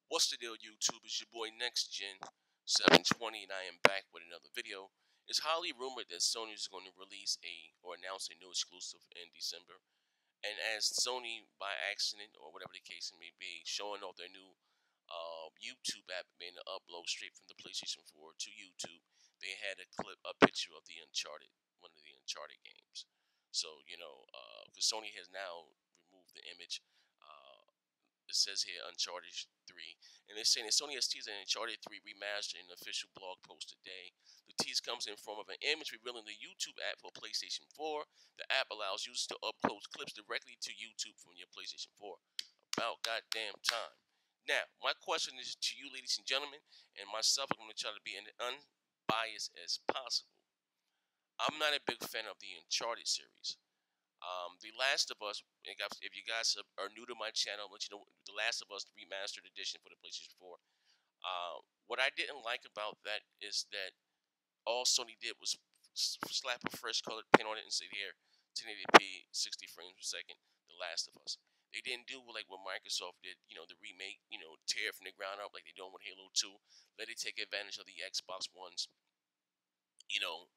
What's the deal, YouTube? It's your boy NextGen 720, and I am back with another video. It's highly rumored that Sony is going to release or announce a new exclusive in December. And as Sony, by accident or whatever the case may be, showing off their new YouTube app being to upload straight from the PlayStation 4 to YouTube, they had a picture of one of the Uncharted games. So because Sony has now removed the image. It says here Uncharted 3. And they're saying that Sony has teased an Uncharted 3 remaster in an official blog post today. The tease comes in form of an image revealing the YouTube app for PlayStation 4. The app allows users to upload clips directly to YouTube from your PlayStation 4. About goddamn time. Now, my question is to you, ladies and gentlemen, and myself. I'm going to try to be as unbiased as possible. I'm not a big fan of the Uncharted series. The Last of Us. If you guys are new to my channel, I'll let you know The Last of Us Remastered Edition for the PlayStation 4. What I didn't like about that is that all Sony did was slap a fresh colored paint on it and say, "Here, 1080p, 60 frames per second, The Last of Us." They didn't do like what Microsoft did, the remake, tear it from the ground up like they're doing with Halo 2. Let it take advantage of the Xbox One's, you know,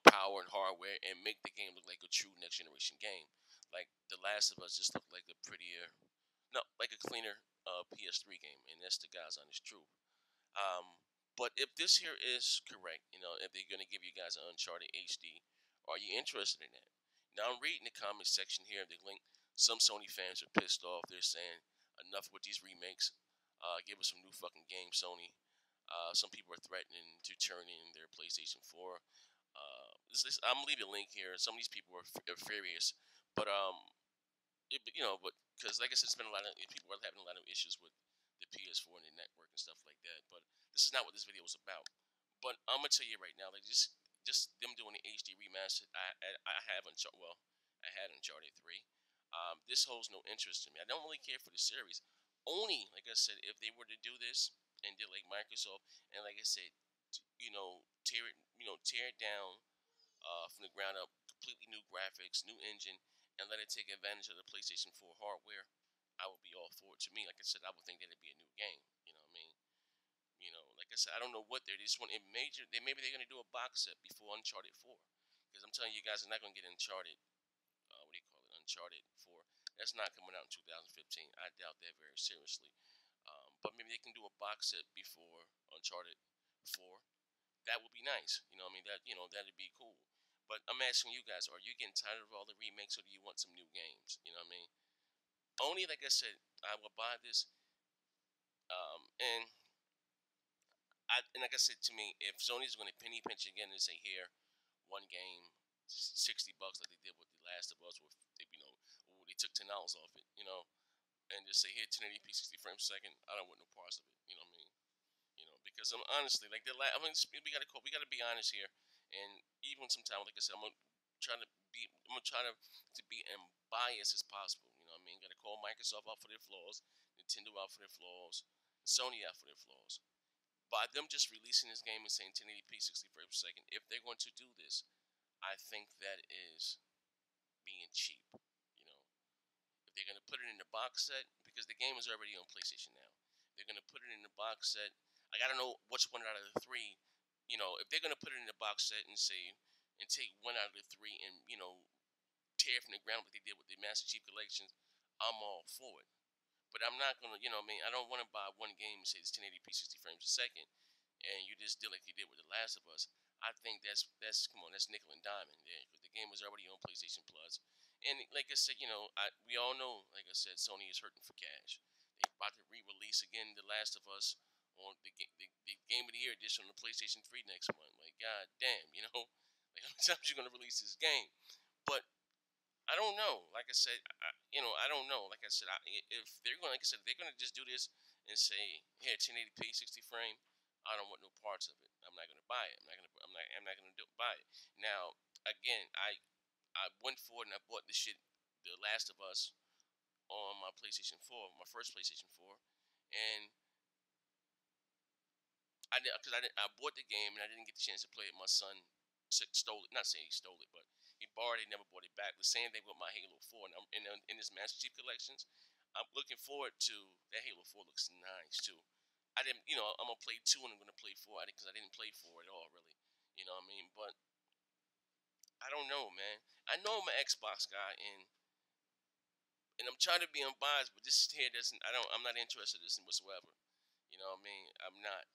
power and hardware and make the game look like a true next generation game. Like The Last of Us just looked like a prettier, no, like a cleaner PS3 game, and that's the God's honest truth. But if this here is correct, if they're gonna give you guys an Uncharted HD, are you interested in that? Now I'm reading the comment section here. The link. Some Sony fans are pissed off. They're saying enough with these remakes. Give us some new fucking games, Sony. Some people are threatening to turn in their PlayStation 4. I'm leaving a link here. Some of these people are furious, but but because like I said, it's been a lot of people are having a lot of issues with the PS4 and the network and stuff like that. But this is not what this video was about. But I'm gonna tell you right now, like just them doing the HD remaster. I have Uncharted. Well, I had Uncharted 3. This holds no interest to me. I don't really care for the series. Only, like I said, if they were to do this and did like Microsoft and like I said, tear it down from the ground up, completely new graphics, new engine, and let it take advantage of the PlayStation 4 hardware, I would be all for it. To me, like I said, I would think that it'd be a new game. You know what I mean? Like I said, I don't know what they just want. It major. Maybe they're gonna do a box set before Uncharted 4, because I'm telling you guys, they're not gonna get Uncharted. What do you call it? Uncharted 4. That's not coming out in 2015. I doubt that very seriously. But maybe they can do a box set before Uncharted 4. That would be nice. You know, what I mean that'd be cool. But I'm asking you guys: are you getting tired of all the remakes, or do you want some new games? You know what I mean? Only like I said, I will buy this. And like I said to me, if Sony's going to penny pinch again and say here, one game, $60 like they did with The Last of Us, with they took $10 off it, and just say here 1080p 60 frames per second, I don't want no parts of it. You know what I mean? Because I'm honestly like we gotta be honest here, and even sometimes, like I said, I'm gonna try to be unbiased as possible. You know what I mean? Gotta call Microsoft out for their flaws, Nintendo out for their flaws, Sony out for their flaws. By them just releasing this game and saying 1080p 60 frames per second, if they're going to do this, I think that is being cheap. You know, if they're going to put it in the box set, because the game is already on PlayStation now, they're going to put it in the box set. Like, I don't know which one out of the three. If they're going to put it in the box set and say and take one out of the three and tear it from the ground like they did with the Master Chief Collections, I'm all for it. But I'm not gonna, I don't want to buy one game and say it's 1080p 60 frames a second, and you just did like you did with The Last of Us. I think that's come on, that's nickel and diamond. Yeah, because the game was already on PlayStation Plus, and like I said, we all know, like I said, Sony is hurting for cash. They about to re-release again The Last of Us on the Game of the Year edition on the PlayStation 3 next month. Like, god damn, like how many times you gonna release this game? But I don't know. Like I said, I don't know. Like I said, if they're going, like I said, if they're going to just do this and say, "Here, 1080p, 60 frame," I don't want no parts of it. I'm not going to buy it. I'm not going to buy it. Now, again, I went for it and I bought the shit, The Last of Us, on my PlayStation 4, my first PlayStation 4, and I bought the game and I didn't get the chance to play it. My son stole it. Not saying he stole it, but he borrowed it, never bought it back. The same thing with my Halo 4. And in this Master Chief Collections, I'm looking forward to that. Halo 4 looks nice too. I didn't, I'm gonna play 2 and I'm gonna play 4. Because I didn't play 4 at all, really. You know what I mean? But I don't know, man. I know I'm an Xbox guy, and I'm trying to be unbiased, but this here doesn't. I'm not interested in this whatsoever. You know what I mean? I'm not.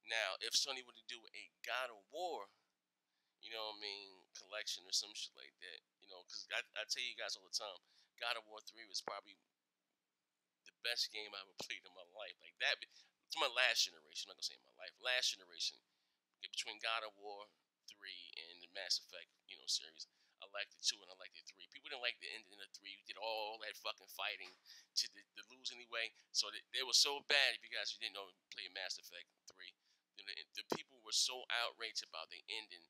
Now, if Sony were to do a God of War, collection or some shit like that, because I tell you guys all the time, God of War 3 was probably the best game I ever played in my life. Like that, it's my last generation. I'm not gonna say in my life, last generation. Between God of War 3 and the Mass Effect, series. I liked it 2 and I liked it 3. People didn't like the ending of 3. We did all that fucking fighting to lose anyway. So they were so bad. If you guys didn't know, play Mass Effect 3. The people were so outraged about the ending.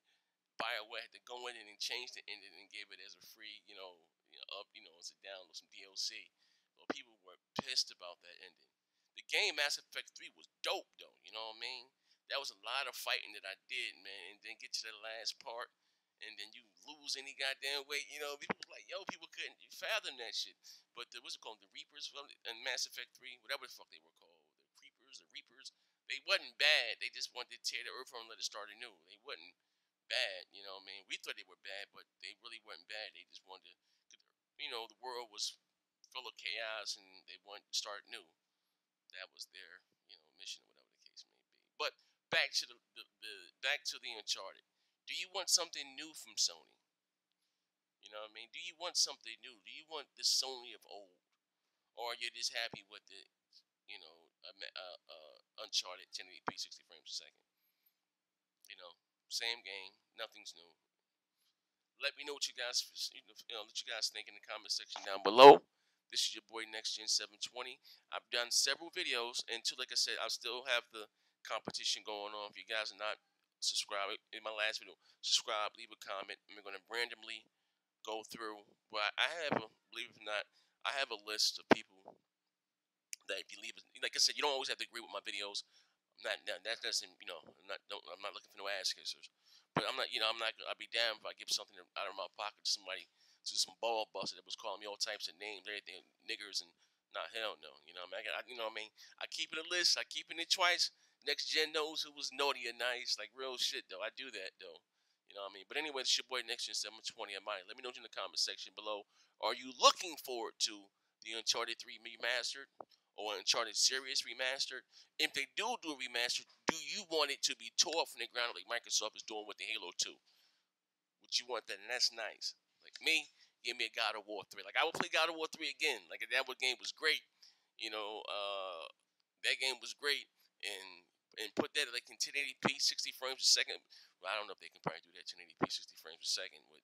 BioWare had to go in and change the ending and gave it as a free, as a download, some DLC. But people were pissed about that ending. The game Mass Effect 3 was dope though, you know what I mean? That was a lot of fighting that I did, man, and then get to the last part, and then you lose any goddamn way. People were like, yo, people couldn't fathom that shit. But what's it called? The Reapers and Mass Effect 3, whatever the fuck they were called. The Reapers. They wasn't bad. They just wanted to tear the earth from and let it start anew. They wasn't bad, you know what I mean? We thought they were bad, but they really weren't bad. They just wanted to, the world was full of chaos and they wanted to start new. That was their, mission or whatever the case may be. But back to the Uncharted. Do you want something new from Sony? You know what I mean? Do you want something new? Do you want the Sony of old, or are you just happy with the, Uncharted 1080p 60 frames a second? Same game, nothing's new. Let me know what you guys, let you guys think in the comment section down below. This is your boy Next Gen 720. I've done several videos, and like I said, I still have the competition going on. If you guys are not subscribed in my last video, subscribe, leave a comment, and we're gonna randomly go through. But I have, believe it or not, I have a list of people that if you leave, like I said, you don't always have to agree with my videos. That doesn't, I'm not looking for no ass kissers. But I'm not, I'd be damned if I give something out of my pocket to somebody, to some ball buster that was calling me all types of names, everything, niggers, and not hell no. I mean, I keep it a list. I keep it twice. Next gen knows who was naughty or nice, like real shit though. I do that though. You know what I mean? But anyway, it's your boy Next Gen 720 of mine. Let me know in the comment section below. Are you looking forward to the Uncharted 3 remastered or Uncharted series remastered? If they do a remaster, do you want it to be tore from the ground like Microsoft is doing with the Halo 2? Would you want that? And that's nice. Like me, give me a God of War 3. Like I would play God of War 3 again. Like that game was great. That game was great. And put that like in 1080p 60 frames a second. Well, I don't know if they can probably do that 1080p 60 frames a second with,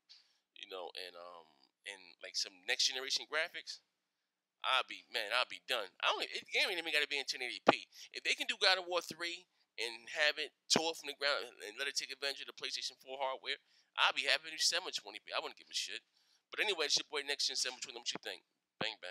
and like some next generation graphics. I'll be done. The game ain't even got to be in 1080p. If they can do God of War 3 and have it tore from the ground and let it take advantage of the PlayStation 4 hardware, I'll be happy to do 720p. I wouldn't give a shit. But anyway, it's your boy Next Gen 720. What you think? Bang bang.